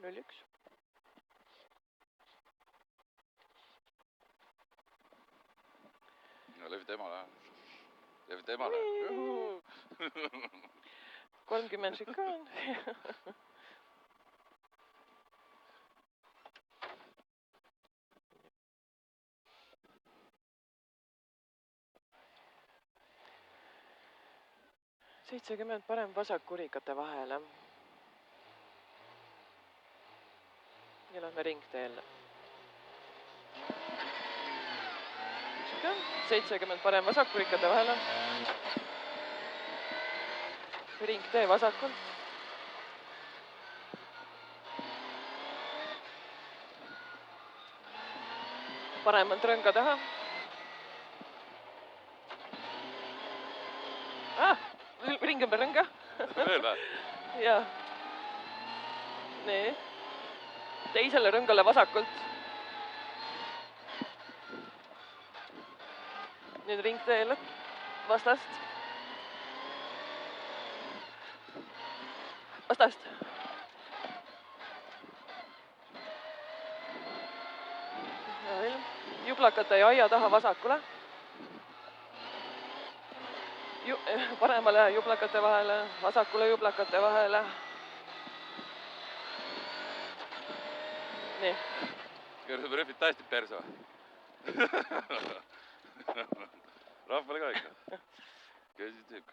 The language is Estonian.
0-1. No lööb temale. Lööb temale. 30 sekund. $70 parem vasak kurikate vahele. Ja lähme ringteele. 70 parem vasak kurikate vahele. Ringtee vasakult. Paremalt rõnga taha. Ring ümber rõnga. Veel või? Ja. Nii. Teisele rõngale vasakult. Nüüd ringteele vastast. Vastast. Jublakate ja aia taha vasakule. Paremale jublakate vahele, vasakule jublakate vahele. Nii. Kõrdu rõhvid täiesti perso. Rahvale ka ikka. Käsi tükk.